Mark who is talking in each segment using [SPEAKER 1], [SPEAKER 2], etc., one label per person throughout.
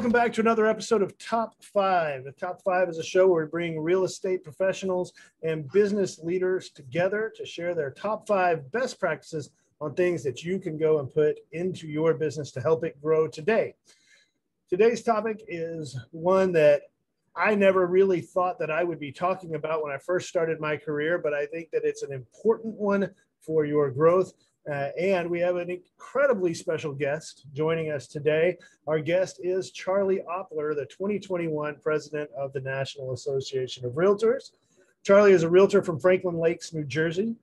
[SPEAKER 1] welcome back to another episode of Top 5. The Top 5 is a show where we bring real estate professionals and business leaders together to share their top 5 best practices on things that you can go and put into your business to help it grow today. Today's topic is one that I never really thought that I would be talking about when I first started my career, but I think that it's an important one for your growth. And we have an incredibly special guest joining us today. Our guest is Charlie Oppler, the 2021 president of the National Association of Realtors. Charlie is a realtor from Franklin Lakes, New Jersey.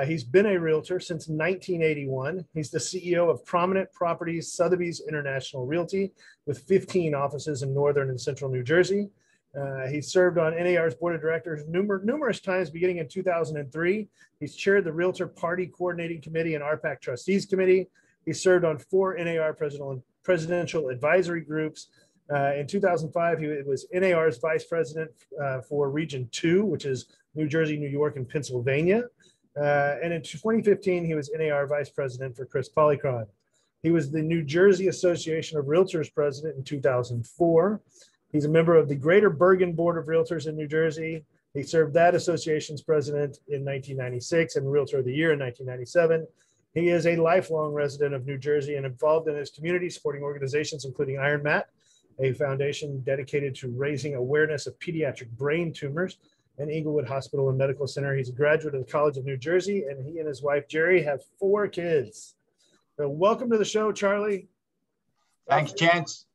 [SPEAKER 1] He's been a realtor since 1981. He's the CEO of Prominent Properties Sotheby's International Realty with 15 offices in northern and central New Jersey. He served on NAR's board of directors numerous times beginning in 2003. He's chaired the Realtor Party Coordinating Committee and RPAC Trustees Committee. He served on 4 NAR presidential advisory groups. In 2005, he was NAR's vice president for Region 2, which is New Jersey, New York, and Pennsylvania. And in 2015, he was NAR vice president for Chris Polycron. He was the New Jersey Association of Realtors president in 2004. He's a member of the Greater Bergen Board of Realtors in New Jersey. He served that association's president in 1996 and Realtor of the Year in 1997. He is a lifelong resident of New Jersey and involved in his community supporting organizations including Iron Mat, a foundation dedicated to raising awareness of pediatric brain tumors, and Inglewood Hospital and Medical Center. He's a graduate of the College of New Jersey, and he and his wife, Jerry, have 4 kids. So welcome to the show, Charlie.
[SPEAKER 2] Thanks, Chance.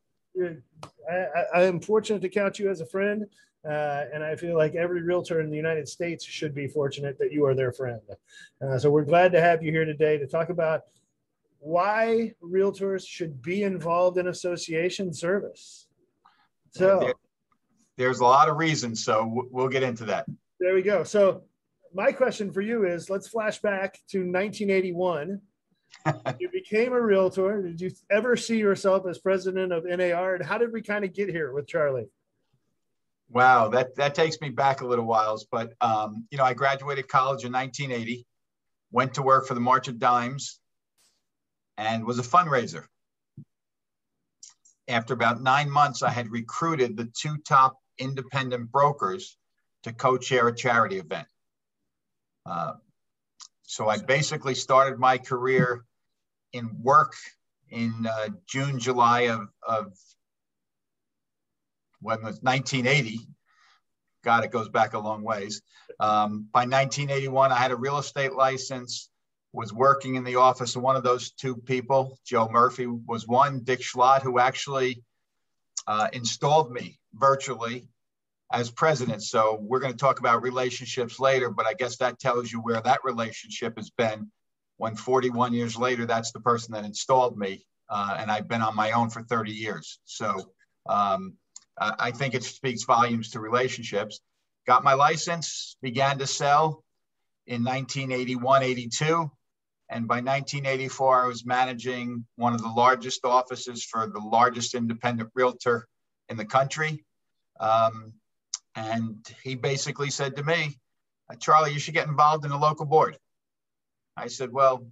[SPEAKER 1] I am fortunate to count you as a friend, and I feel like every realtor in the United States should be fortunate that you are their friend. So we're glad to have you here today to talk about why realtors should be involved in association service. So
[SPEAKER 2] there's a lot of reasons, so we'll get into that.
[SPEAKER 1] There we go. So my question for you is, let's flash back to 1981. You became a realtor. Did you ever see yourself as president of NAR? And how did we kind of get here with Charlie?
[SPEAKER 2] Wow, that takes me back a little while. But, I graduated college in 1980, went to work for the March of Dimes, and was a fundraiser. After about 9 months, I had recruited the 2 top independent brokers to co-chair a charity event. So I basically started my career in work in June, July of when it was 1980. God, it goes back a long ways. By 1981, I had a real estate license, was working in the office of one of those 2 people. Joe Murphy was one, Dick Schlott, who actually installed me virtually as president. So we're going to talk about relationships later, but I guess that tells you where that relationship has been when 41 years later, that's the person that installed me. And I've been on my own for 30 years. So I think it speaks volumes to relationships. Got my license, began to sell in 1981, 82. And by 1984, I was managing one of the largest offices for the largest independent realtor in the country. And he basically said to me, Charlie, you should get involved in a local board. I said, well,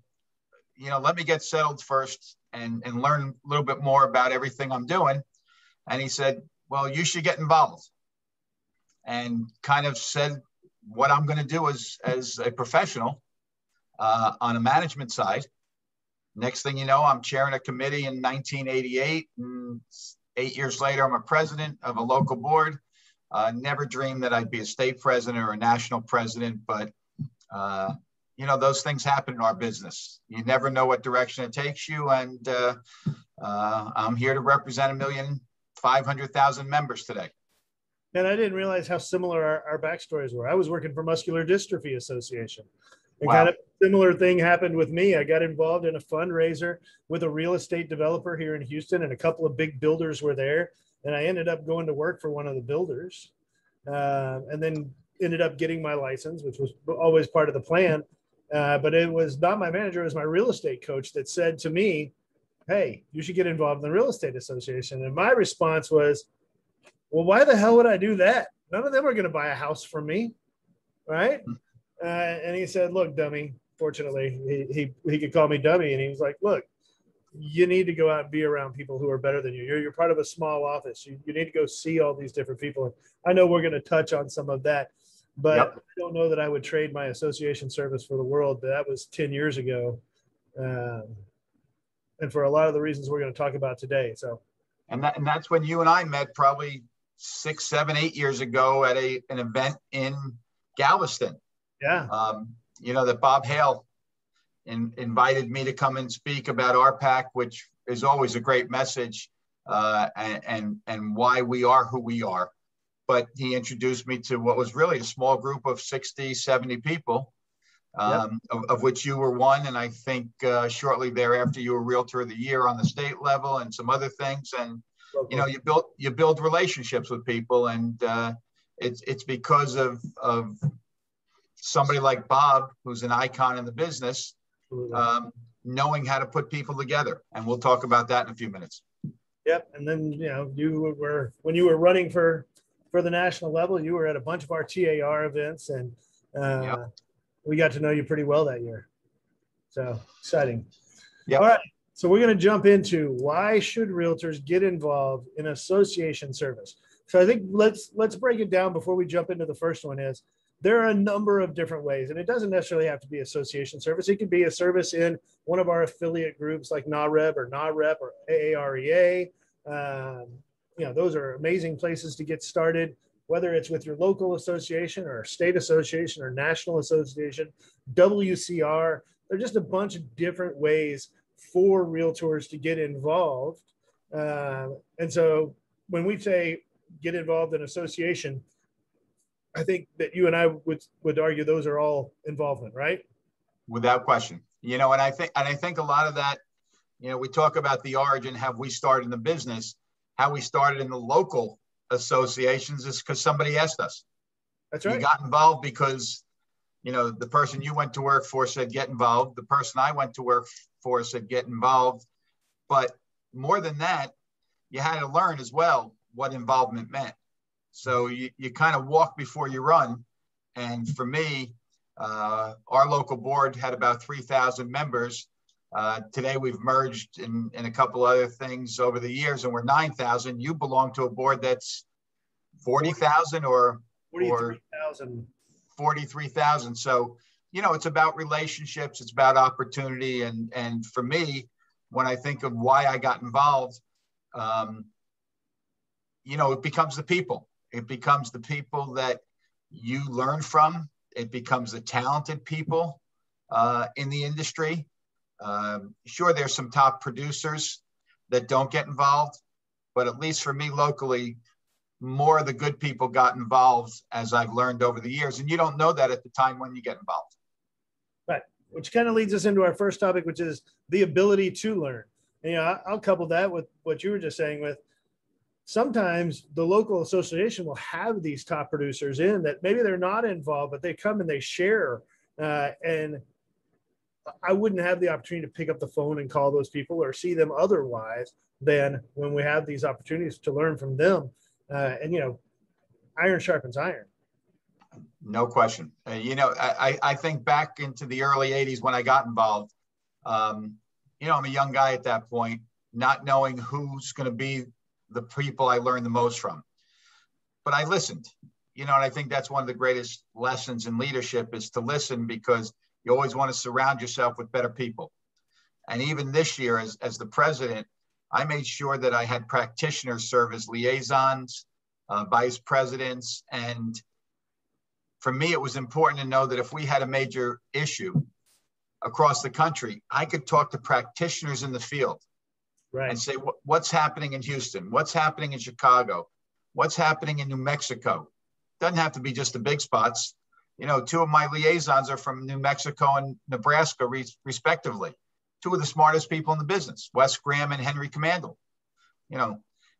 [SPEAKER 2] let me get settled first and learn a little bit more about everything I'm doing. And he said, well, you should get involved, and kind of said what I'm going to do as a professional on a management side. Next thing you know, I'm chairing a committee in 1988. And 8 years later, I'm a president of a local board. Never dreamed that I'd be a state president or a national president, but those things happen in our business. You never know what direction it takes you, and I'm here to represent 1,500,000 members today.
[SPEAKER 1] And I didn't realize how similar our backstories were. I was working for Muscular Dystrophy Association. And
[SPEAKER 2] wow.
[SPEAKER 1] Kind of a similar thing happened with me. I got involved in a fundraiser with a real estate developer here in Houston, and a couple of big builders were there. And I ended up going to work for one of the builders, and then ended up getting my license, which was always part of the plan. But it was not my manager, it was my real estate coach that said to me, hey, you should get involved in the Real Estate Association. And my response was, well, why the hell would I do that? None of them are going to buy a house from me, right? And he said, look, dummy, fortunately, he could call me dummy. And he was like, look, you need to go out and be around people who are better than you. You're part of a small office. You need to go see all these different people. And I know we're going to touch on some of that, but
[SPEAKER 2] Yep.
[SPEAKER 1] I don't know that I would trade my association service for the world. That was 10 years ago. And for a lot of the reasons we're going to talk about today. So,
[SPEAKER 2] and that's when you and I met probably 6, 7, 8 years ago at an event in Galveston.
[SPEAKER 1] Yeah.
[SPEAKER 2] That Bob Hale invited me to come and speak about RPAC, which is always a great message, and why we are who we are. But he introduced me to what was really a small group of 60, 70 people, of which you were one. And I think shortly thereafter, you were Realtor of the Year on the state level and some other things. And, you build relationships with people. And it's because of somebody like Bob, who's an icon in the business, knowing how to put people together. And we'll talk about that in a few minutes.
[SPEAKER 1] Yep. And then, when you were running for the national level, you were at a bunch of our TAR events, and we got to know you pretty well that year. So exciting.
[SPEAKER 2] Yep.
[SPEAKER 1] All right. So we're going to jump into why should realtors get involved in association service. So I think let's break it down before we jump into the first one. Is there are a number of different ways, and it doesn't necessarily have to be association service. It could be a service in one of our affiliate groups like NAREB or NAREP or AAREA. Those are amazing places to get started, whether it's with your local association or state association or national association, WCR. There are just a bunch of different ways for realtors to get involved. And so when we say get involved in association, I think that you and I would argue those are all involvement, right?
[SPEAKER 2] Without question. And I think a lot of that, we talk about the origin, how we started in the business, how we started in the local associations is because somebody asked us.
[SPEAKER 1] That's right.
[SPEAKER 2] We got involved because, the person you went to work for said get involved. The person I went to work for said get involved. But more than that, you had to learn as well what involvement meant. So you kind of walk before you run. And for me, our local board had about 3,000 members. Today we've merged in a couple other things over the years, and we're 9,000. You belong to a board that's 40,000 or
[SPEAKER 1] 43,000.
[SPEAKER 2] 43,000. So, it's about relationships. It's about opportunity. And for me, when I think of why I got involved, it becomes the people. It becomes the people that you learn from. It becomes the talented people in the industry. Sure, there's some top producers that don't get involved, but at least for me locally, more of the good people got involved, as I've learned over the years. And you don't know that at the time when you get involved.
[SPEAKER 1] Right. Which kind of leads us into our first topic, which is the ability to learn. And, I'll couple that with what you were just saying with sometimes the local association will have these top producers in that maybe they're not involved, but they come and they share. And I wouldn't have the opportunity to pick up the phone and call those people or see them otherwise than when we have these opportunities to learn from them. Iron sharpens iron.
[SPEAKER 2] No question. I think back into the early 80s when I got involved. I'm a young guy at that point, not knowing who's going to be the people I learned the most from. But I listened, and I think that's one of the greatest lessons in leadership is to listen, because you always want to surround yourself with better people. And even this year, as the president, I made sure that I had practitioners serve as liaisons, vice presidents. And for me, it was important to know that if we had a major issue across the country, I could talk to practitioners in the field. Right. And say, what's happening in Houston? What's happening in Chicago? What's happening in New Mexico? Doesn't have to be just the big spots. Two of my liaisons are from New Mexico and Nebraska, respectively. Two of the smartest people in the business, Wes Graham and Henry Commandel.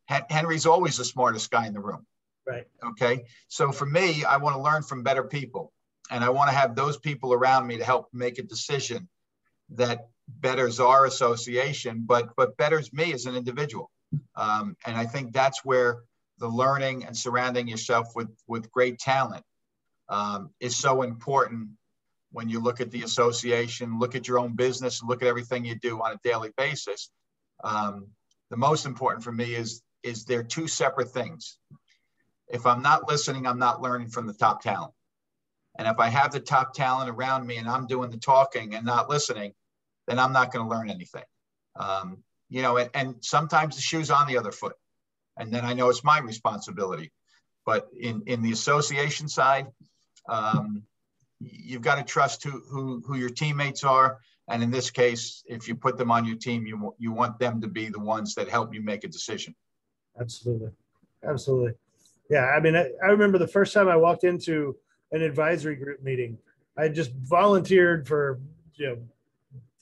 [SPEAKER 2] Henry's always the smartest guy in the room.
[SPEAKER 1] Right.
[SPEAKER 2] Okay. So for me, I want to learn from better people, and I want to have those people around me to help make a decision that betters our association, but betters me as an individual. And I think that's where the learning and surrounding yourself with great talent is so important when you look at the association, look at your own business, and look at everything you do on a daily basis. The most important for me is they're two separate things. If I'm not listening, I'm not learning from the top talent. And if I have the top talent around me and I'm doing the talking and not listening, then I'm not going to learn anything. And sometimes the shoe's on the other foot. And then I know it's my responsibility. But in the association side, you've got to trust who your teammates are. And in this case, if you put them on your team, you want them to be the ones that help you make a decision.
[SPEAKER 1] Absolutely. Absolutely. Yeah. I mean, I remember the first time I walked into an advisory group meeting, I just volunteered for,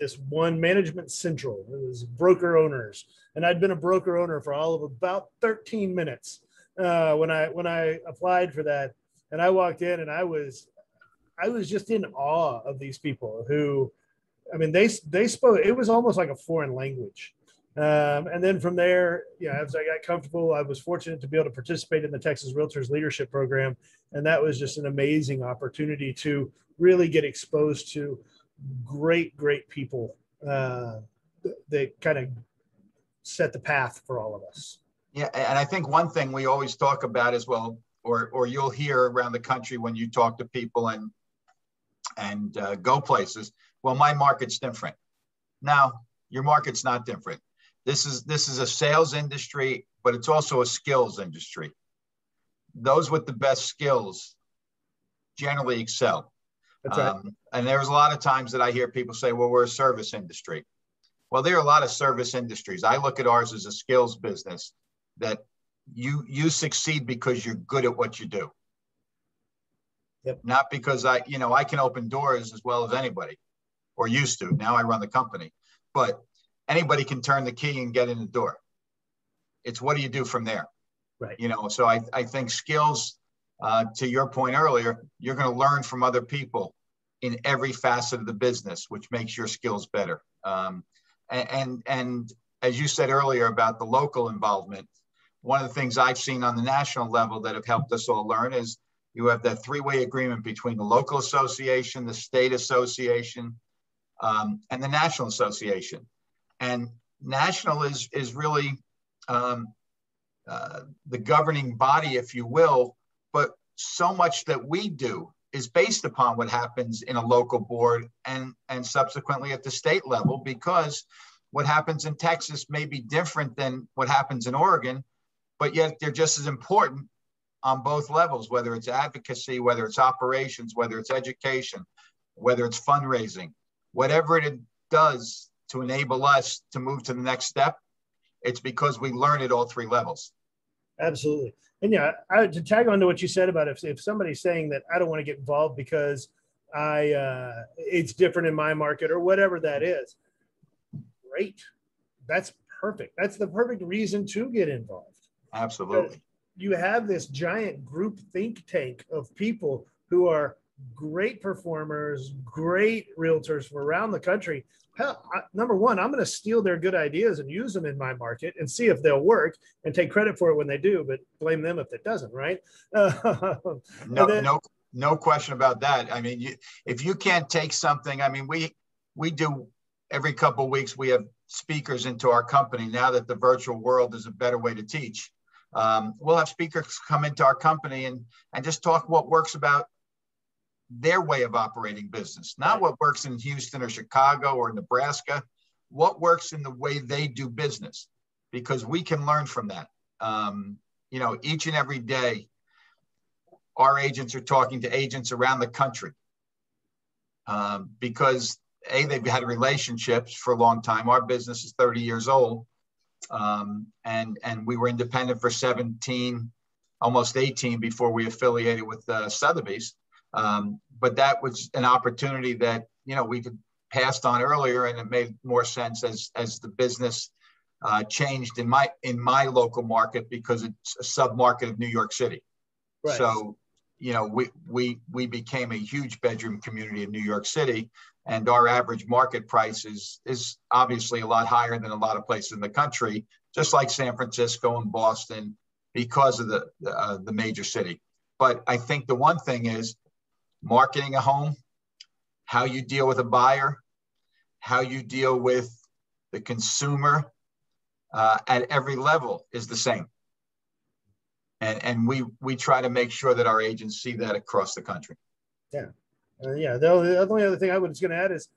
[SPEAKER 1] this one Management Central. It was broker owners. And I'd been a broker owner for all of about 13 minutes when I applied for that. And I walked in and I was just in awe of these people who, I mean, they spoke, it was almost like a foreign language. And then from there, as I got comfortable, I was fortunate to be able to participate in the Texas Realtors Leadership Program. And that was just an amazing opportunity to really get exposed to great people that kind of set the path for all of us.
[SPEAKER 2] Yeah. And I think one thing we always talk about as well, or you'll hear around the country when you talk to people and go places, well, my market's different. Now, your market's not different. This is a sales industry, but it's also a skills industry. Those with the best skills generally excel. That's right. And there's a lot of times that I hear people say, well, we're a service industry. Well, there are a lot of service industries. I look at ours as a skills business that you succeed because you're good at what you do. Yep. Not because I can open doors as well as anybody, or used to. Now I run the company, but anybody can turn the key and get in the door. It's what do you do from there? Right. So I think skills, to your point earlier, you're going to learn from other people in every facet of the business, which makes your skills better. And as you said earlier about the local involvement, one of the things I've seen on the national level that have helped us all learn is you have that three-way agreement between the local association, the state association, and the national association. And national is really the governing body, if you will, but so much that we do is based upon what happens in a local board and subsequently at the state level, because what happens in Texas may be different than what happens in Oregon, but yet they're just as important on both levels, whether it's advocacy, whether it's operations, whether it's education, whether it's fundraising, whatever it does to enable us to move to the next step, it's because we learn at all three levels.
[SPEAKER 1] Absolutely. And to tag on to what you said about if somebody's saying that I don't want to get involved because it's different in my market or whatever that is, great. That's perfect. That's the perfect reason to get involved.
[SPEAKER 2] Absolutely.
[SPEAKER 1] You have this giant group think tank of people who are great performers, great realtors from around the country. Hell, number one, I'm going to steal their good ideas and use them in my market and see if they'll work and take credit for it when they do, but blame them if it doesn't, right?
[SPEAKER 2] No question about that. I mean, if you can't take something, I mean, we do every couple of weeks, we have speakers into our company now that the virtual world is a better way to teach. We'll have speakers come into our company and just talk what works about their way of operating business, not what works in Houston or Chicago or Nebraska, what works in the way they do business, because we can learn from that. Each and every day, our agents are talking to agents around the country because they've had relationships for a long time. Our business is 30 years old. And we were independent for 17, almost 18 before we affiliated with Sotheby's. But that was an opportunity that, we could passed on earlier, and it made more sense as the business changed in my local market because it's a sub-market of New York City. Right. So, we became a huge bedroom community in New York City, and our average market price is obviously a lot higher than a lot of places in the country, just like San Francisco and Boston, because of the major city. But I think the one thing is marketing a home, how you deal with a buyer, how you deal with the consumer, at every level is the same. And we try to make sure that our agents see that across the country.
[SPEAKER 1] Yeah. The only other thing I was going to add is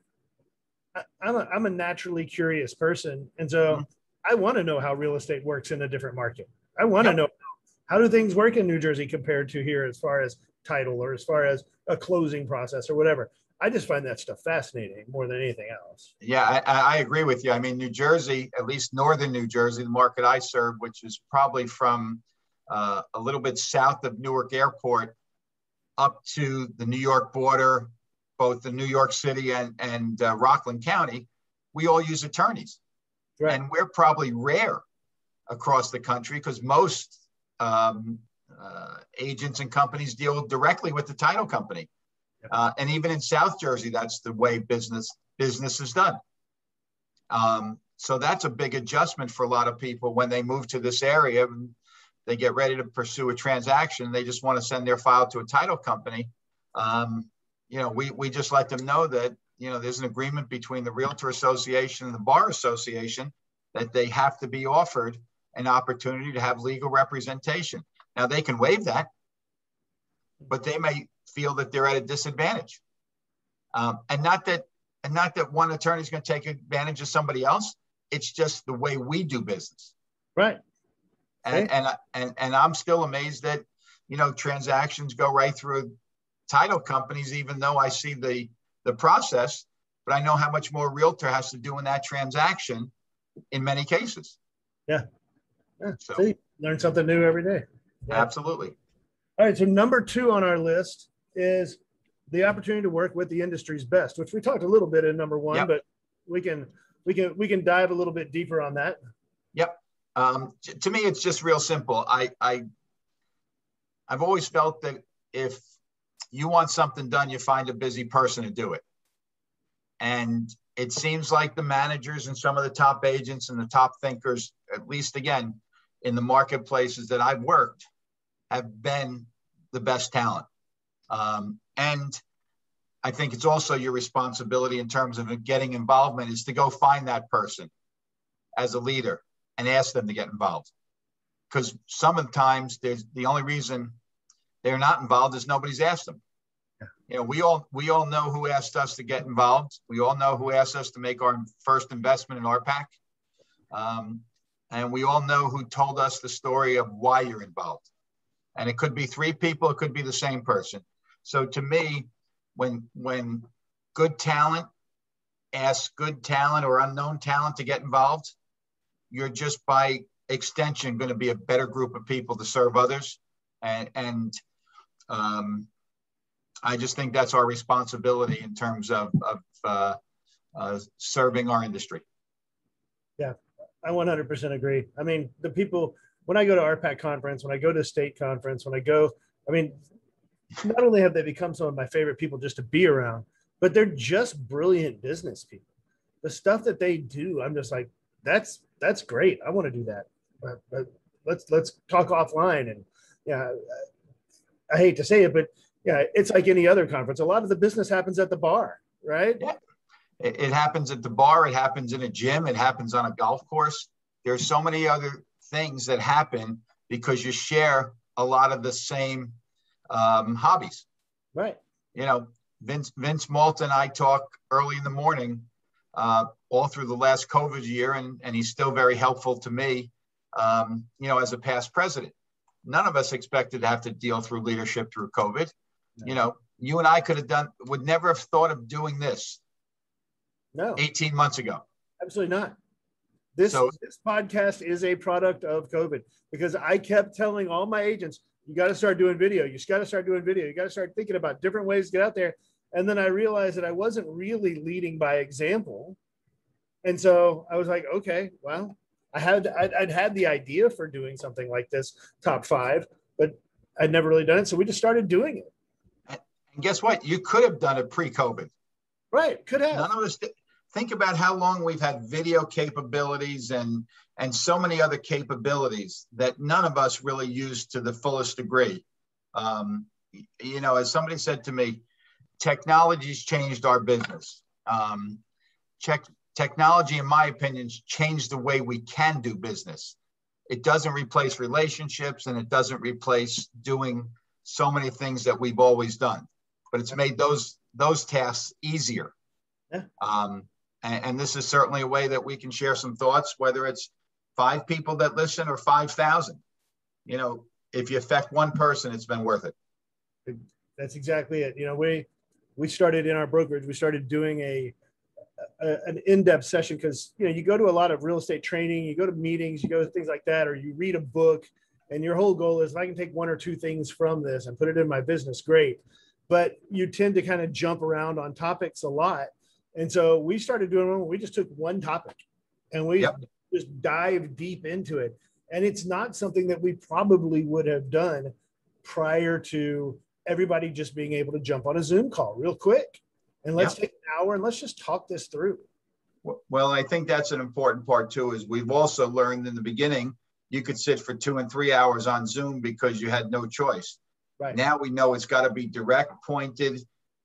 [SPEAKER 1] I'm a naturally curious person. And so I want to know how real estate works in a different market. I want to know, how do things work in New Jersey compared to here as far as title or as far as a closing process or whatever. I just find that stuff fascinating more than anything else.
[SPEAKER 2] Yeah, I agree with you. I mean, New Jersey, at least northern New Jersey, the market I serve, which is probably from a little bit south of Newark Airport up to the New York border, both the New York City and Rockland County, we all use attorneys. Right. And we're probably rare across the country because most agents and companies deal directly with the title company. And even in South Jersey, that's the way business is done. So that's a big adjustment for a lot of people when they move to this area. They get ready to pursue a transaction. They just want to send their file to a title company. We just let them know that, there's an agreement between the Realtor Association and the Bar Association that they have to be offered an opportunity to have legal representation. Now they can waive that, but they may feel that they're at a disadvantage. And not that one attorney is going to take advantage of somebody else. It's just the way we do business.
[SPEAKER 1] Right.
[SPEAKER 2] And I'm still amazed that, transactions go right through title companies, even though I see the process, but I know how much more Realtor has to do in that transaction in many cases.
[SPEAKER 1] Yeah. So, see, learn something new every day. Yeah.
[SPEAKER 2] Absolutely.
[SPEAKER 1] All right. So number 2 on our list is the opportunity to work with the industry's best, which we talked a little bit in number 1, but we can dive a little bit deeper on that.
[SPEAKER 2] Yep. To me, it's just real simple. I've always felt that if you want something done, you find a busy person to do it. And it seems like the managers and some of the top agents and the top thinkers, at least again, in the marketplaces that I've worked, have been the best talent. And I think it's also your responsibility in terms of getting involvement is to go find that person as a leader and ask them to get involved. Because some of the times the only reason they're not involved is nobody's asked them. We all know who asked us to get involved. We all know who asked us to make our first investment in RPAC. And we all know who told us the story of why you're involved. And it could be 3 people, it could be the same person. So to me, when good talent asks good talent or unknown talent to get involved, you're just by extension going to be a better group of people to serve others. And I just think that's our responsibility in terms of serving our industry. Yeah,
[SPEAKER 1] I 100% agree. I mean, the people, when I go to RPAC conference, when I go to state conference, not only have they become some of my favorite people just to be around, but they're just brilliant business people. The stuff that they do, I'm just like, that's great. I want to do that. But let's talk offline. And I hate to say it, but it's like any other conference. A lot of the business happens at the bar, right?
[SPEAKER 2] Yeah. It happens at the bar. It happens in a gym. It happens on a golf course. There's so many other things that happen because you share a lot of the same hobbies.
[SPEAKER 1] Right.
[SPEAKER 2] Vince Malta and I talk early in the morning all through the last COVID year, and he's still very helpful to me, as a past president. None of us expected to have to deal through leadership through COVID. No. You and I would never have thought of doing this 18 months ago.
[SPEAKER 1] Absolutely not. This podcast is a product of COVID because I kept telling all my agents, you got to start doing video. You got to start doing video. You got to start thinking about different ways to get out there. And then I realized that I wasn't really leading by example. And so I was like, okay, well, I'd had the idea for doing something like this, top 5, but I'd never really done it. So we just started doing it.
[SPEAKER 2] And guess what? You could have done it pre-COVID.
[SPEAKER 1] Right. Could have.
[SPEAKER 2] None of us think about how long we've had video capabilities and so many other capabilities that none of us really use to the fullest degree. As somebody said to me, technology's changed our business. technology, in my opinion, changed the way we can do business. It doesn't replace relationships, and it doesn't replace doing so many things that we've always done, but it's made those tasks easier.
[SPEAKER 1] Yeah.
[SPEAKER 2] And this is certainly a way that we can share some thoughts, whether it's 5 people that listen or 5,000. You know, if you affect one person, it's been worth it.
[SPEAKER 1] That's exactly it. You know, we started in our brokerage, we started doing an in-depth session, because, you know, you go to a lot of real estate training, you go to meetings, you go to things like that, or you read a book, and your whole goal is, if I can take 1 or 2 things from this and put it in my business, great. But you tend to kind of jump around on topics a lot. And so we started doing one where we just took one topic and we just dive deep into it. And it's not something that we probably would have done prior to everybody just being able to jump on a Zoom call real quick. And let's take an hour and let's just talk this through.
[SPEAKER 2] Well, I think that's an important part too, is we've also learned in the beginning, you could sit for 2 and 3 hours on Zoom because you had no choice.
[SPEAKER 1] Right.
[SPEAKER 2] Now we know it's got to be direct, pointed,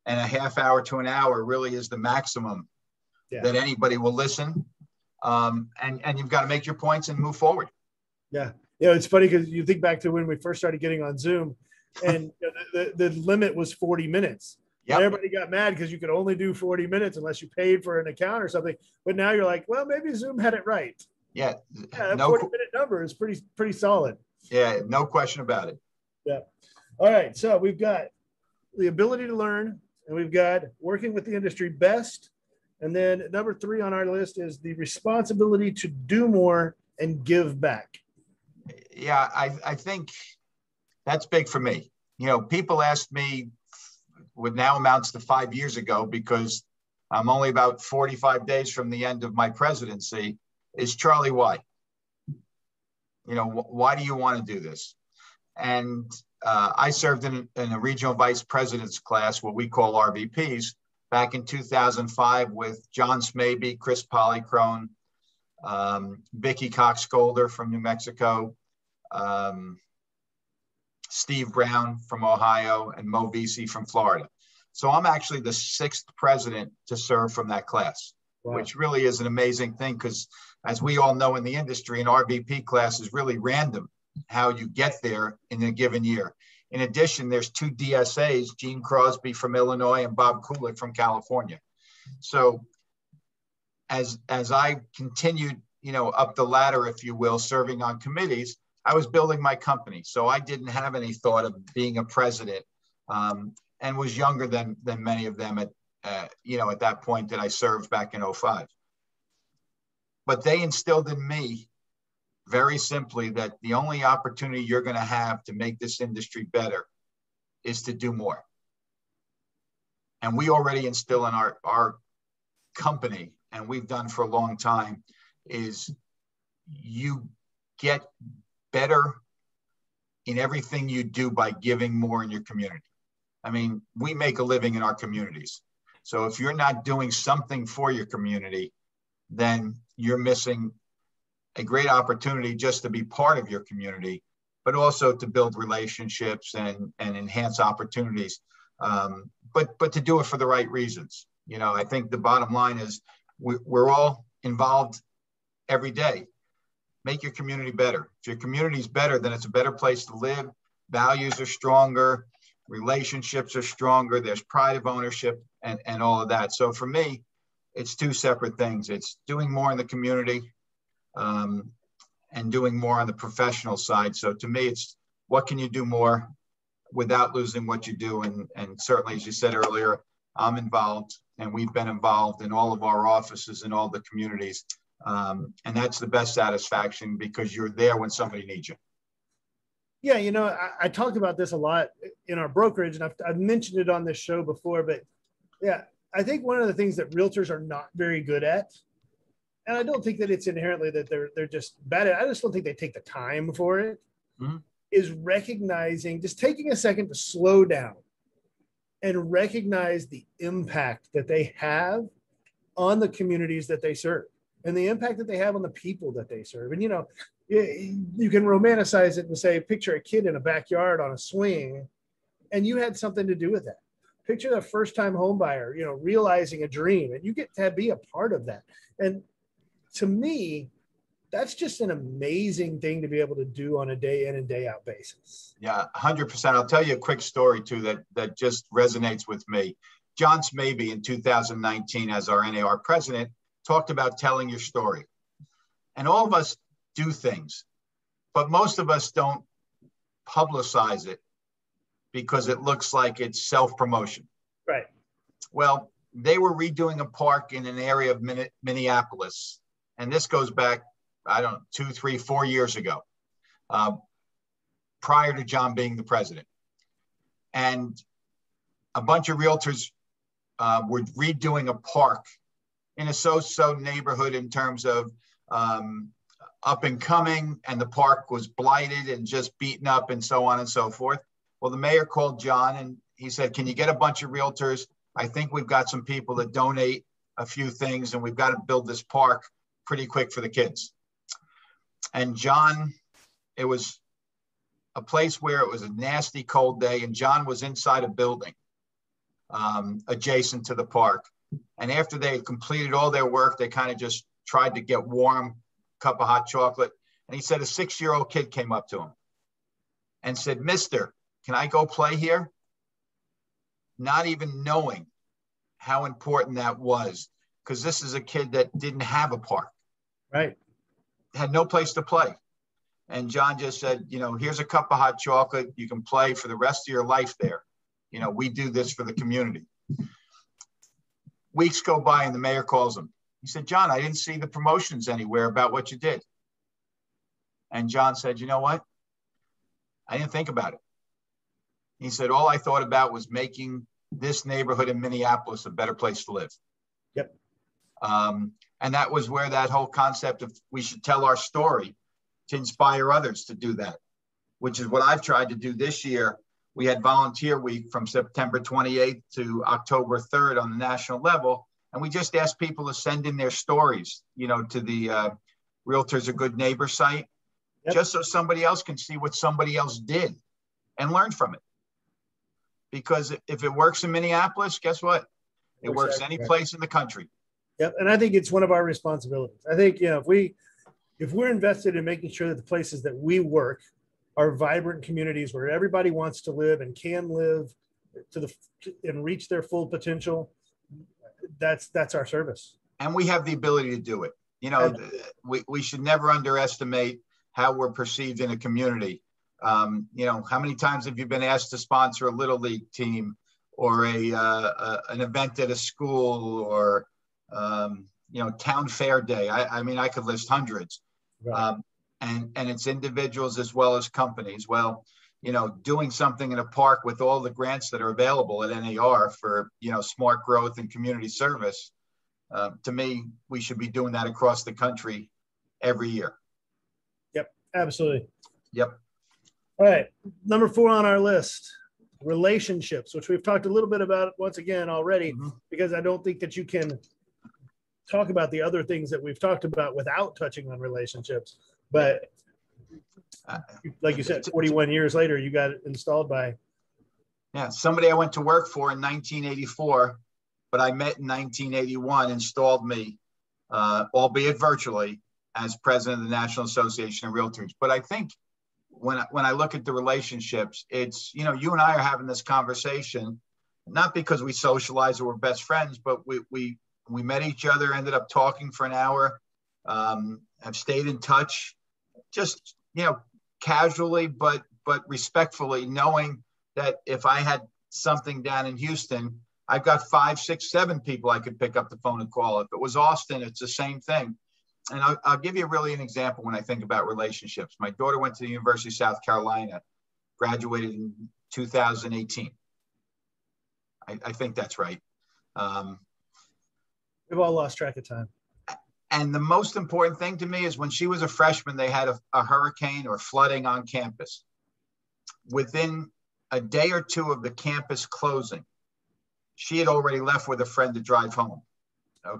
[SPEAKER 2] and a half hour to an hour really is the maximum that anybody will listen. And you've got to make your points and move forward.
[SPEAKER 1] Yeah. You know, it's funny because you think back to when we first started getting on Zoom, and the limit was 40 minutes. Yep. Everybody got mad because you could only do 40 minutes unless you paid for an account or something. But now you're like, well, maybe Zoom had it right.
[SPEAKER 2] Yeah.
[SPEAKER 1] That 40-minute number is pretty solid.
[SPEAKER 2] Yeah, no question about it.
[SPEAKER 1] Yeah. All right. So we've got the ability to learn, and we've got working with the industry best. And then number 3 on our list is the responsibility to do more and give back.
[SPEAKER 2] Yeah, I think that's big for me. You know, people ask me, what now amounts to 5 years ago, because I'm only about 45 days from the end of my presidency, is Charlie, why? You know, why do you want to do this? And I served in a regional vice president's class, what we call RVPs, back in 2005 with John Smaby, Chris Polycrone, Vicky Cox-Golder from New Mexico, Steve Brown from Ohio, and Mo Vesey from Florida. So I'm actually the 6th president to serve from that class, which really is an amazing thing, because as we all know in the industry, an RVP class is really random how you get there in a given year. In addition, there's 2 DSAs, Gene Crosby from Illinois and Bob Kulik from California. So as I continued, you know, up the ladder, if you will, serving on committees, I was building my company. So I didn't have any thought of being a president, and was younger than many of them at that point that I served back in 2005. But they instilled in me, very simply, that the only opportunity you're going to have to make this industry better is to do more. And we already instill in our company, and we've done for a long time, is you get better in everything you do by giving more in your community. I mean, we make a living in our communities. So if you're not doing something for your community, then you're missing a great opportunity just to be part of your community, but also to build relationships and enhance opportunities, but to do it for the right reasons. You know, I think the bottom line is we're all involved every day. Make your community better. If your community is better, then it's a better place to live. Values are stronger, relationships are stronger, there's pride of ownership and all of that. So for me, it's 2 separate things. It's doing more in the community, and doing more on the professional side. So to me, it's what can you do more without losing what you do? And certainly, as you said earlier, I'm involved, and we've been involved in all of our offices in all the communities. And that's the best satisfaction, because you're there when somebody needs you.
[SPEAKER 1] Yeah, you know, I talked about this a lot in our brokerage, and I've mentioned it on this show before, but yeah, I think one of the things that realtors are not very good at, and I don't think that it's inherently that they're just bad at it, I just don't think they take the time for it, is recognizing, just taking a second to slow down and recognize the impact that they have on the communities that they serve, and the impact that they have on the people that they serve. And, you know, you can romanticize it and say, picture a kid in a backyard on a swing, and you had something to do with that. picture that first-time home buyer, realizing a dream, and you get to be a part of that. And to me, that's just an amazing thing to be able to do on a day in and day out basis.
[SPEAKER 2] Yeah, 100%. I'll tell you a quick story too that just resonates with me. John Smaby in 2019, as our NAR president, talked about telling your story. And all of us do things, but most of us don't publicize it because it looks like it's self-promotion.
[SPEAKER 1] Right.
[SPEAKER 2] Well, they were redoing a park in an area of Minneapolis. And this goes back, 2, 3, 4 years ago, prior to John being the president. And a bunch of realtors were redoing a park in a so-so neighborhood in terms of up and coming, and the park was blighted and just beaten up and so on and so forth. Well, the mayor called John and he said, can you get a bunch of realtors? I think we've got some people that donate a few things and we've got to build this park pretty quick for the kids. And John, it was a place where it was a nasty cold day, and John was inside a building adjacent to the park. And after they had completed all their work, they kind of just tried to get warm, cup of hot chocolate. And he said a 6-year-old kid came up to him and said, Mister, can I go play here? Not even knowing how important that was, because this is a kid that didn't have a park.
[SPEAKER 1] Right.
[SPEAKER 2] Had no place to play. And John just said, here's a cup of hot chocolate. You can play for the rest of your life there. We do this for the community. Weeks go by and the mayor calls him. He said, John, I didn't see the promotions anywhere about what you did. And John said, you know what? I didn't think about it. He said, all I thought about was making this neighborhood in Minneapolis a better place to live.
[SPEAKER 1] Yep.
[SPEAKER 2] And that was where that whole concept of we should tell our story to inspire others to do that, which is what I've tried to do this year. We had Volunteer Week from September 28th to October 3rd on the national level. And we just asked people to send in their stories, to the Realtors a Good Neighbor site, yep, just so somebody else can see what somebody else did and learn from it. Because if it works in Minneapolis, guess what? It works any place in the country.
[SPEAKER 1] Yep. And I think it's one of our responsibilities. I think, if we're invested in making sure that the places that we work are vibrant communities where everybody wants to live and can live and reach their full potential, that's our service.
[SPEAKER 2] And we have the ability to do it. We should never underestimate how we're perceived in a community. How many times have you been asked to sponsor a Little League team or an event at a school or, town fair day? I could list hundreds. Right. And it's individuals as well as companies. Well, doing something in a park with all the grants that are available at NAR for, smart growth and community service. To me, we should be doing that across the country every year.
[SPEAKER 1] Yep, absolutely.
[SPEAKER 2] Yep.
[SPEAKER 1] All right. Number 4 on our list, relationships, which we've talked a little bit about once again already, because I don't think that you can talk about the other things that we've talked about without touching on relationships. But like you said, 41 years later, you got it installed by.
[SPEAKER 2] Yeah, somebody I went to work for in 1984, but I met in 1981, installed me, albeit virtually, as president of the National Association of Realtors. But I think when I look at the relationships, it's, you and I are having this conversation, not because we socialize or we're best friends, but we met each other, ended up talking for an hour, have stayed in touch, just, casually, but respectfully, knowing that if I had something down in Houston, I've got 5, 6, 7 people I could pick up the phone and call. If it was Austin, it's the same thing. And I'll give you really an example when I think about relationships. My daughter went to the University of South Carolina, graduated in 2018. I think that's right.
[SPEAKER 1] We've all lost track of time.
[SPEAKER 2] And the most important thing to me is when she was a freshman, they had a hurricane or flooding on campus. Within a day or two of the campus closing, she had already left with a friend to drive home,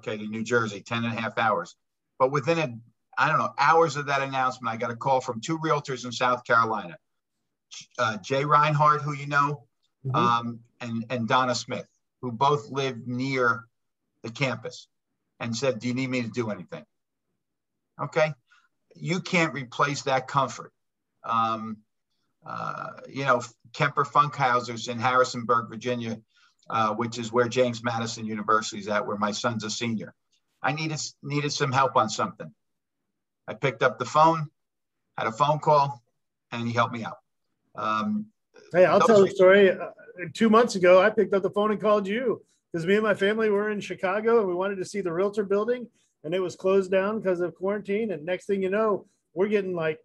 [SPEAKER 2] to New Jersey, 10.5 hours. But within hours of that announcement, I got a call from 2 realtors in South Carolina. Jay Reinhardt, who and Donna Smith, who both lived near the campus, and said, do you need me to do anything? Okay. You can't replace that comfort. Kemper Funkhausers in Harrisonburg, Virginia, which is where James Madison University is at, where my son's a senior. I needed some help on something. I picked up the phone, had a phone call, and he helped me out.
[SPEAKER 1] Hey, I'll tell a story. 2 months ago, I picked up the phone and called you because me and my family were in Chicago and we wanted to see the Realtor building, and it was closed down because of quarantine. And next thing you know, we're getting like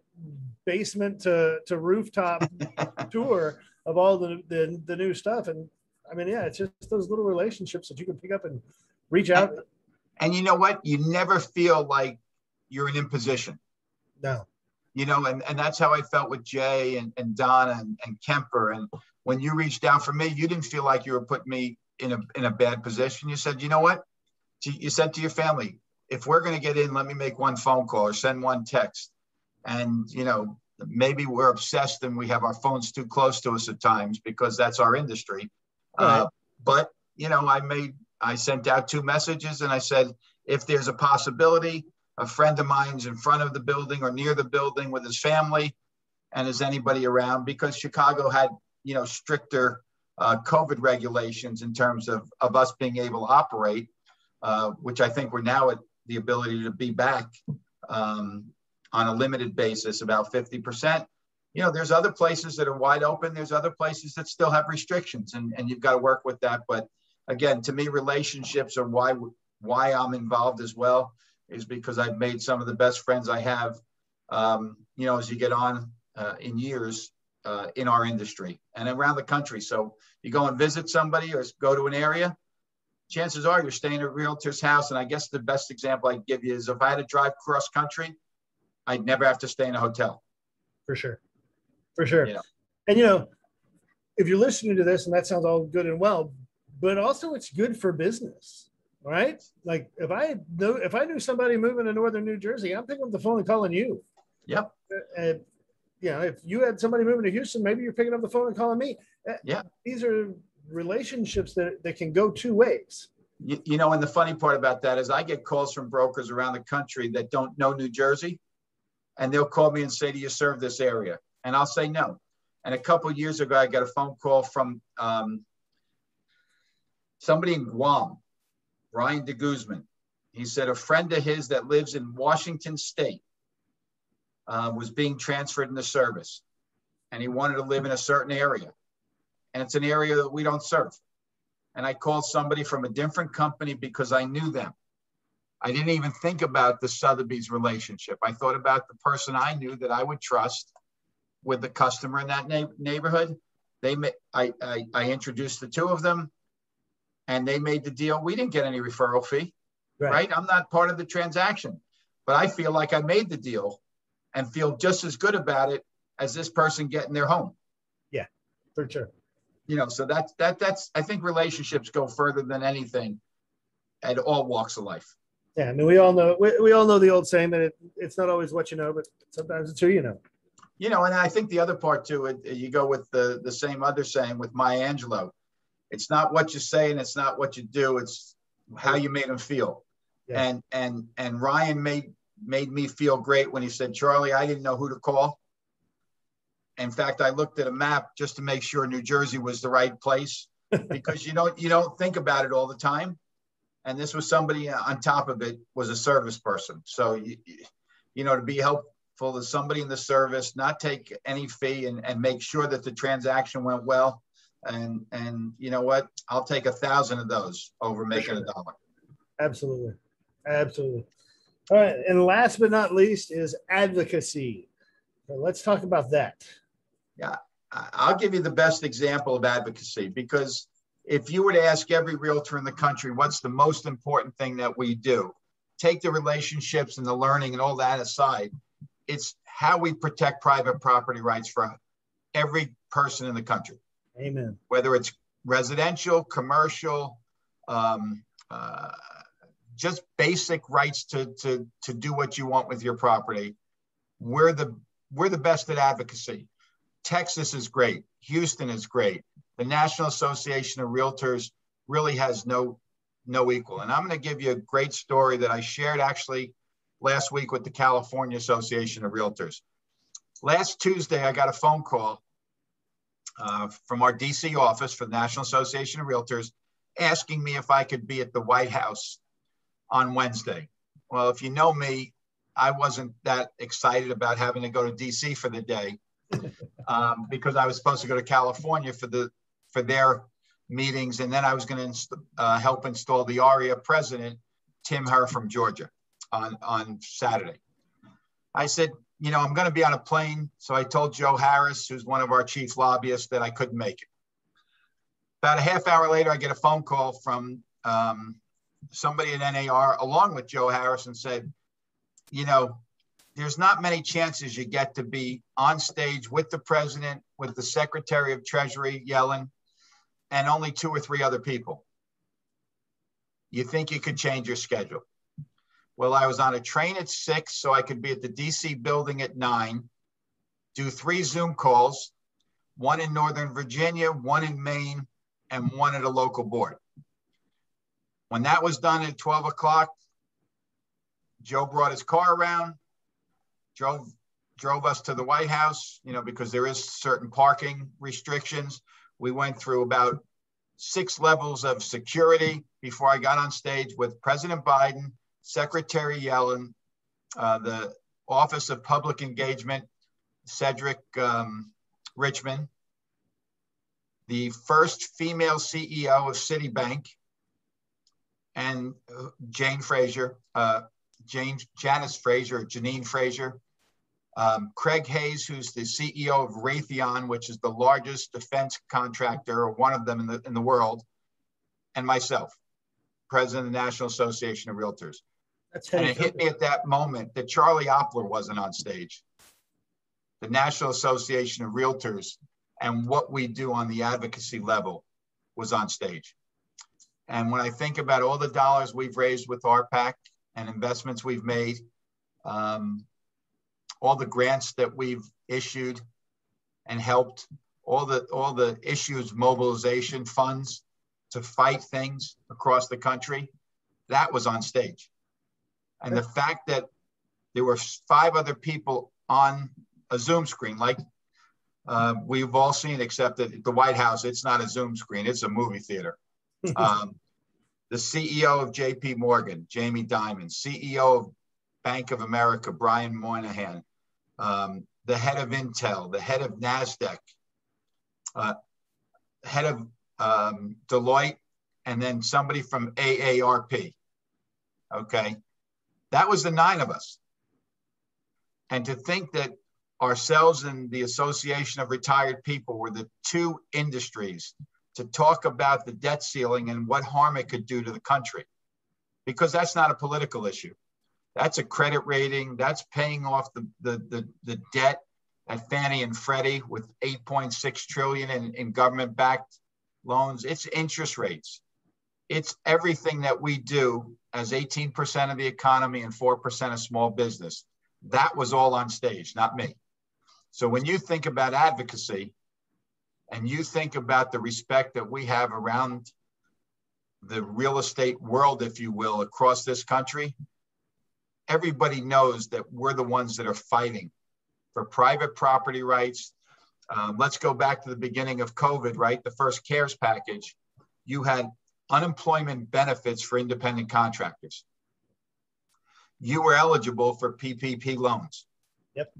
[SPEAKER 1] basement to rooftop tour of all the new stuff. And I mean, yeah, it's just those little relationships that you can pick up and reach out.
[SPEAKER 2] And you know what? You never feel like you're in imposition.
[SPEAKER 1] No.
[SPEAKER 2] And that's how I felt with Jay and Donna and Kemper. And when you reached out for me, you didn't feel like you were putting me in a bad position. You said, you know what? You said to your family, if we're going to get in, let me make one phone call or send one text. And, maybe we're obsessed and we have our phones too close to us at times because that's our industry. Right. But, I sent out 2 messages and I said, if there's a possibility, a friend of mine's in front of the building or near the building with his family, and is anybody around? Because Chicago had, stricter COVID regulations in terms of us being able to operate, which I think we're now at the ability to be back on a limited basis, about 50%. There's other places that are wide open. There's other places that still have restrictions, and you've got to work with that. But again, to me, relationships are why I'm involved as well, is because I've made some of the best friends I have, as you get on in years in our industry and around the country. So you go and visit somebody or go to an area, chances are you're staying at a realtor's house. And I guess the best example I can give you is if I had to drive cross country, I'd never have to stay in a hotel.
[SPEAKER 1] For sure. And, if you're listening to this, and that sounds all good and well, but also it's good for business, right? Like if I knew somebody moving to Northern New Jersey, I'm picking up the phone and calling you.
[SPEAKER 2] Yep.
[SPEAKER 1] And, if you had somebody moving to Houston, maybe you're picking up the phone and calling me.
[SPEAKER 2] Yeah.
[SPEAKER 1] These are relationships that can go 2 ways.
[SPEAKER 2] And the funny part about that is I get calls from brokers around the country that don't know New Jersey, and they'll call me and say, do you serve this area? And I'll say no. And a couple of years ago, I got a phone call from somebody in Guam, Ryan de Guzman. He said a friend of his that lives in Washington State was being transferred into service, and he wanted to live in a certain area. And it's an area that we don't serve. And I called somebody from a different company because I knew them. I didn't even think about the Sotheby's relationship. I thought about the person I knew that I would trust with the customer in that neighborhood. I introduced the 2 of them, and they made the deal. We didn't get any referral fee, right? I'm not part of the transaction, but I feel like I made the deal and feel just as good about it as this person getting their home.
[SPEAKER 1] Yeah, for sure.
[SPEAKER 2] So that's I think relationships go further than anything at all walks of life.
[SPEAKER 1] Yeah, I mean, we all know the old saying that it's not always what you know, but sometimes it's who you know.
[SPEAKER 2] And I think the other part too, you go with the same other saying with Maya Angelou. It's not what you say and it's not what you do. It's how you made them feel. Yeah. And Ryan made me feel great when he said, Charlie, I didn't know who to call. In fact, I looked at a map just to make sure New Jersey was the right place, because you don't think about it all the time. And this was somebody on top of it was a service person. So, to be helpful to somebody in the service, not take any fee and make sure that the transaction went well. And you know what? I'll take 1,000 of those over making $1.
[SPEAKER 1] Absolutely. All right. And last but not least is advocacy. So let's talk about that.
[SPEAKER 2] Yeah. I'll give you the best example of advocacy, because if you were to ask every realtor in the country, what's the most important thing that we do? Take the relationships and the learning and all that aside. It's how we protect private property rights for every person in the country.
[SPEAKER 1] Amen.
[SPEAKER 2] Whether it's residential, commercial, just basic rights to do what you want with your property. We're the best at advocacy. Texas is great. Houston is great. the National Association of Realtors really has no equal. And I'm going to give you a great story that I shared actually last week with the California Association of Realtors. Last Tuesday, I got a phone call from our DC office for the National Association of Realtors asking me if I could be at the White House on Wednesday. Well, if you know me, I wasn't that excited about having to go to DC for the day because I was supposed to go to California for their meetings, and then I was going to help install the ARIA president, Tim Herr from Georgia, on Saturday. I said, you know, I'm going to be on a plane, so I told Joe Harris, who's one of our chief lobbyists, that I couldn't make it. About a half hour later, I get a phone call from somebody at NAR along with Joe Harris and said, you know, there's not many chances you get to be on stage with the president, with the Secretary of Treasury, Yellen, and only 2 or 3 other people. You think you could change your schedule? Well, I was on a train at 6, so I could be at the DC building at 9, do 3 Zoom calls, 1 in Northern Virginia, 1 in Maine, and 1 at a local board. When that was done at 12 o'clock, Joe brought his car around, drove us to the White House, you know, because there is certain parking restrictions. We went through about 6 levels of security before I got on stage with President Biden, Secretary Yellen, the Office of Public Engagement, Cedric Richmond, the first female CEO of Citibank, and Janice Fraser, Janine Fraser, Craig Hayes, who's the CEO of Raytheon, which is the largest defense contractor, or one of them in the world, and myself, President of the National Association of Realtors. And it hit me at that moment that Charlie Oppler wasn't on stage. The National Association of Realtors and what we do on the advocacy level was on stage. And when I think about all the dollars we've raised with RPAC and investments we've made, all the grants that we've issued and helped, all the issues, mobilization funds to fight things across the country, that was on stage. And the fact that there were 5 other people on a Zoom screen, like we've all seen, except at the White House, it's not a Zoom screen, it's a movie theater. The CEO of JP Morgan, Jamie Dimon, CEO of Bank of America, Brian Moynihan, the head of Intel, the head of NASDAQ, head of Deloitte, and then somebody from AARP. Okay. That was the 9 of us. And to think that ourselves and the Association of Retired People were the 2 industries to talk about the debt ceiling and what harm it could do to the country, because that's not a political issue. That's a credit rating. That's paying off the debt at Fannie and Freddie with $8.6 trillion in government-backed loans. It's interest rates. It's everything that we do as 18% of the economy and 4% of small business. That was all on stage, not me. So when you think about advocacy and you think about the respect that we have around the real estate world, if you will, across this country, everybody knows that we're the ones that are fighting for private property rights. Let's go back to the beginning of COVID, right? The first CARES package, you had unemployment benefits for independent contractors. You were eligible for PPP loans.
[SPEAKER 1] Yep.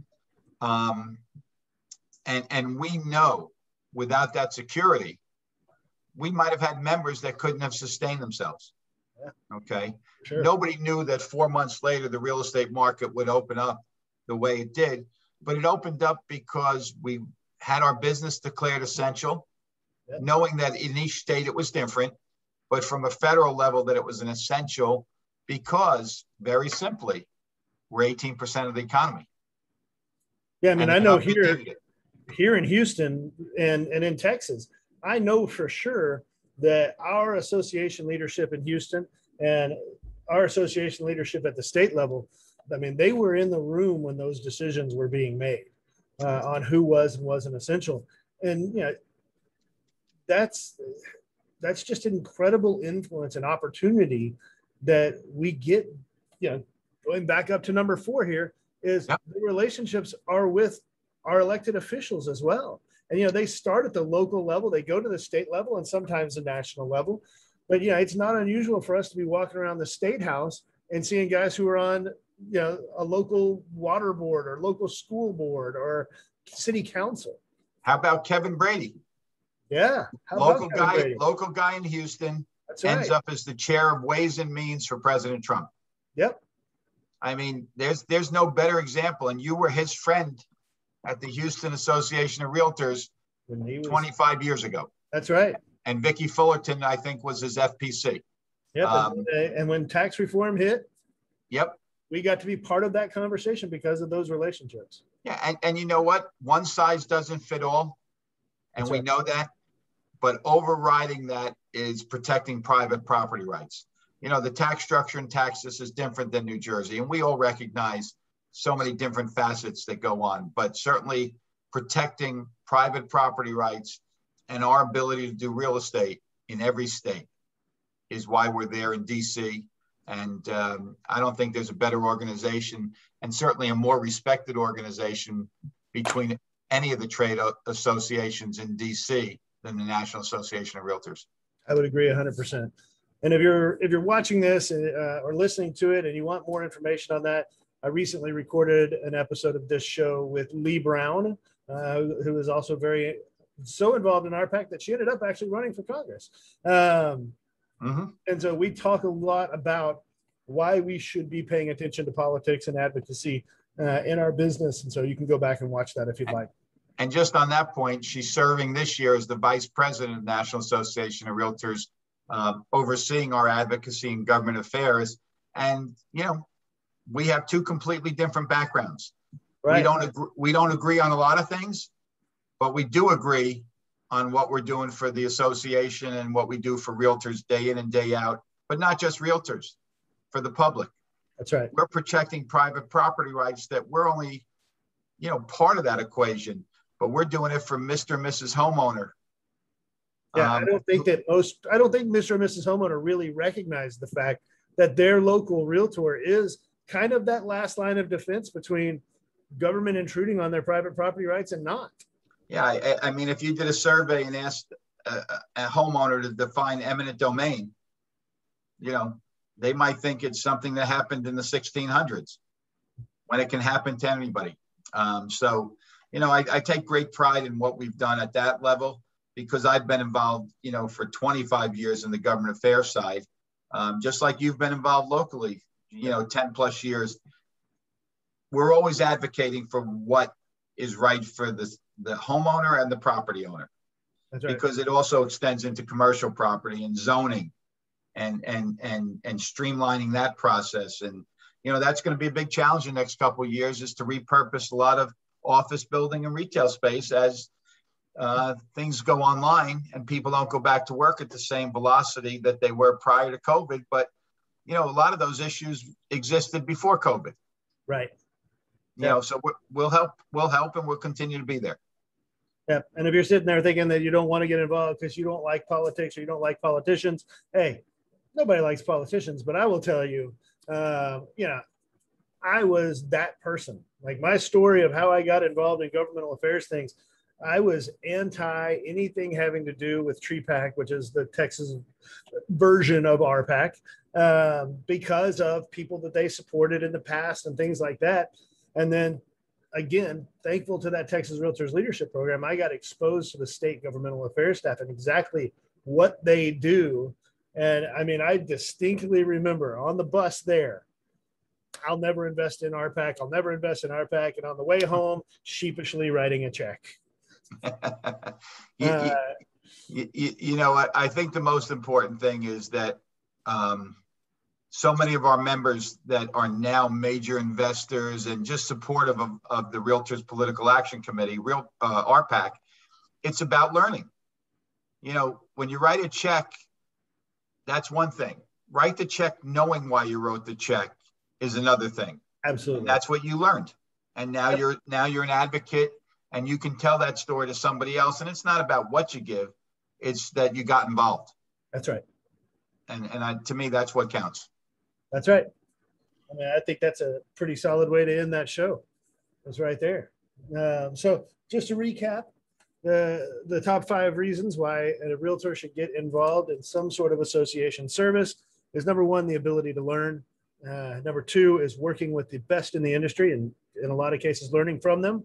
[SPEAKER 2] And we know without that security, we might have had members that couldn't have sustained themselves. Yeah. Okay. Sure. Nobody knew that 4 months later, the real estate market would open up the way it did, but it opened up because we had our business declared essential, knowing that in each state it was different, but from a federal level that it was an essential because, very simply, we're 18% of the economy.
[SPEAKER 1] Yeah, I mean, I know here in Houston and in Texas, I know for sure that our association leadership in Houston and our association leadership at the state level, I mean, they were in the room when those decisions were being made on who was and wasn't essential. And, you know, that's just incredible influence and opportunity that we get, going back up to number 4 here is the relationships are with our elected officials as well. And, they start at the local level, they go to the state level and sometimes the national level. But, it's not unusual for us to be walking around the state house and seeing guys who are on, a local water board or local school board or city council.
[SPEAKER 2] How about Kevin Brady?
[SPEAKER 1] Yeah.
[SPEAKER 2] Local guy in Houston. That's ends up as the chair of Ways and Means for President Trump.
[SPEAKER 1] Yep.
[SPEAKER 2] I mean, there's no better example. And you were his friend at the Houston Association of Realtors 25 years ago.
[SPEAKER 1] That's right.
[SPEAKER 2] And Vicki Fullerton, I think, was his FPC.
[SPEAKER 1] Yep. And when tax reform hit,
[SPEAKER 2] yep,
[SPEAKER 1] we got to be part of that conversation because of those relationships.
[SPEAKER 2] Yeah. And you know what? One size doesn't fit all. And we know that. But overriding that is protecting private property rights. The tax structure in Texas is different than New Jersey. And we all recognize so many different facets that go on. But certainly protecting private property rights and our ability to do real estate in every state is why we're there in D.C. And I don't think there's a better organization and certainly a more respected organization between any of the trade associations in D.C. than the National Association of Realtors.
[SPEAKER 1] I would agree 100%. And if you're watching this or listening to it and you want more information on that, I recently recorded an episode of this show with Lee Brown, who is also so involved in RPAC that she ended up actually running for Congress. And so we talk a lot about why we should be paying attention to politics and advocacy in our business. And so you can go back and watch that if you'd like.
[SPEAKER 2] And just on that point, she's serving this year as the Vice President of the National Association of Realtors, overseeing our advocacy and government affairs. And, we have 2 completely different backgrounds. Right. We don't agree on a lot of things, but we do agree on what we're doing for the association and what we do for realtors day in and day out, but not just realtors, for the public.
[SPEAKER 1] That's right.
[SPEAKER 2] We're protecting private property rights that we're only, part of that equation, but we're doing it for Mr. and Mrs. Homeowner.
[SPEAKER 1] Yeah, I don't think Mr. and Mrs. Homeowner really recognize the fact that their local realtor is kind of that last line of defense between government intruding on their private property rights and not.
[SPEAKER 2] Yeah, I mean, if you did a survey and asked a homeowner to define eminent domain, they might think it's something that happened in the 1600s when it can happen to anybody. So, I take great pride in what we've done at that level because I've been involved, for 25 years in the government affairs side, just like you've been involved locally, 10 plus years. We're always advocating for what is right for the homeowner and the property owner. That's right. Because it also extends into commercial property and zoning and streamlining that process. And, that's going to be a big challenge in the next couple of years is to repurpose a lot of office building and retail space as things go online and people don't go back to work at the same velocity that they were prior to COVID. But, a lot of those issues existed before COVID.
[SPEAKER 1] Right.
[SPEAKER 2] So we'll help and we'll continue to be there.
[SPEAKER 1] Yeah. And if you're sitting there thinking that you don't want to get involved because you don't like politics or you don't like politicians, hey, nobody likes politicians, but I will tell you, I was that person. Like my story of how I got involved in governmental affairs things, I was anti anything having to do with TREPAC, which is the Texas version of RPAC, because of people that they supported in the past and things like that. And then again, thankful to that Texas Realtors Leadership Program, I got exposed to the state governmental affairs staff and exactly what they do. And I mean, I distinctly remember on the bus there, I'll never invest in RPAC. I'll never invest in RPAC. And on the way home, sheepishly writing a check.
[SPEAKER 2] I think the most important thing is that so many of our members that are now major investors and just supportive of the Realtors Political Action Committee, RPAC, it's about learning. When you write a check, that's one thing. Write the check knowing why you wrote the check is another thing.
[SPEAKER 1] Absolutely.
[SPEAKER 2] And that's what you learned. And now you're an advocate and you can tell that story to somebody else. And it's not about what you give. It's that you got involved.
[SPEAKER 1] That's right.
[SPEAKER 2] To me, that's what counts.
[SPEAKER 1] That's right. I mean, I think that's a pretty solid way to end that show. That's right there. So just to recap, the top 5 reasons why a realtor should get involved in some sort of association service is: number 1, the ability to learn. Number 2 is working with the best in the industry, and in a lot of cases, learning from them.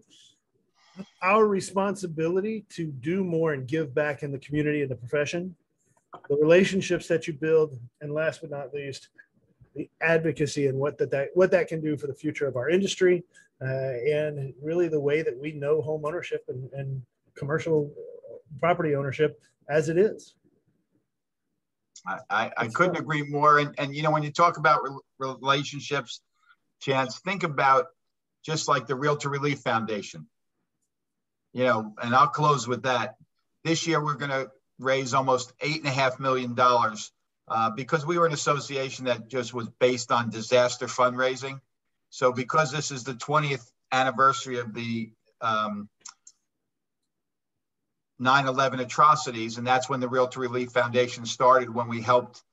[SPEAKER 1] Our responsibility to do more and give back in the community and the profession, the relationships that you build, and last but not least, the advocacy and what that can do for the future of our industry, and really the way that we know home ownership and commercial property ownership as it is.
[SPEAKER 2] I couldn't agree more. And you know, when you talk about relationships, Chance, think about just like the Realtor Relief Foundation. You know, and I'll close with that. This year, we're going to raise almost $8.5 million because we were an association that just was based on disaster fundraising. So because this is the 20th anniversary of the 9/11 atrocities, and that's when the Realtor Relief Foundation started, when we helped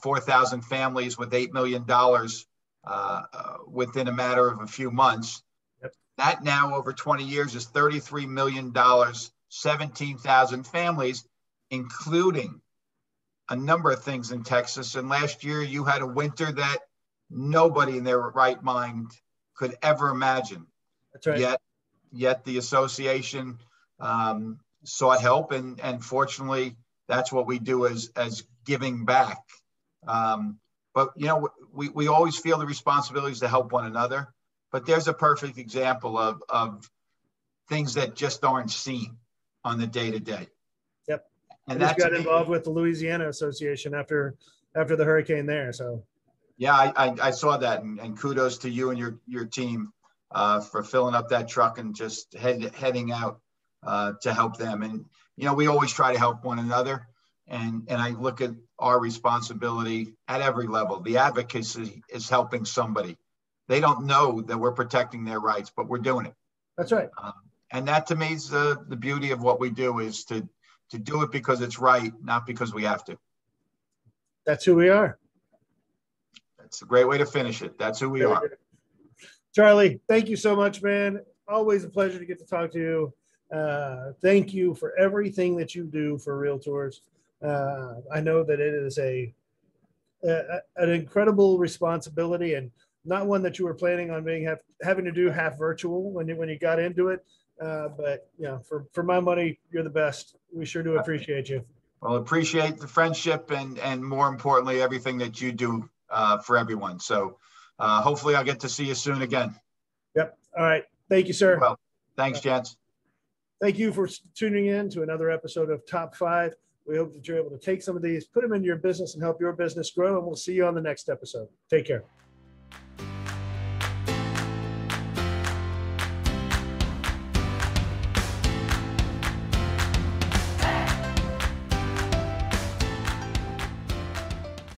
[SPEAKER 2] 4,000 families with $8 million within a matter of a few months. Yep. That now over 20 years is $33 million, 17,000 families, including a number of things in Texas. And last year you had a winter that nobody in their right mind could ever imagine.
[SPEAKER 1] That's right.
[SPEAKER 2] Yet the association sought help, and fortunately, that's what we do as giving back. But you know, we always feel the responsibilities to help one another. But there's a perfect example of things that just aren't seen on the day-to-day.
[SPEAKER 1] Yep.
[SPEAKER 2] And
[SPEAKER 1] that got involved with the Louisiana Association after the hurricane there. So
[SPEAKER 2] yeah, I saw that, and kudos to you and your team for filling up that truck and just heading out to help them. And you know, we always try to help one another, and I look at our responsibility at every level. The advocacy is helping somebody. They don't know that we're protecting their rights, but we're doing it.
[SPEAKER 1] That's right.
[SPEAKER 2] And that to me is the beauty of what we do, is to do it because it's right, not because we have to.
[SPEAKER 1] That's who we are.
[SPEAKER 2] That's a great way to finish it. That's who we are.
[SPEAKER 1] Charlie, thank you so much, man. Always a pleasure to get to talk to you. Thank you for everything that you do for Realtors. I know that it is an incredible responsibility, and not one that you were planning on having to do half virtual when you got into it. But you know, for my money, you're the best. We sure do appreciate you.
[SPEAKER 2] Well, appreciate the friendship and more importantly, everything that you do for everyone. So hopefully I'll get to see you soon again.
[SPEAKER 1] Yep. All right. Thank you, sir.
[SPEAKER 2] Well, thanks, Jens.
[SPEAKER 1] Thank you for tuning in to another episode of Top 5. We hope that you're able to take some of these, put them into your business, and help your business grow. And we'll see you on the next episode. Take care.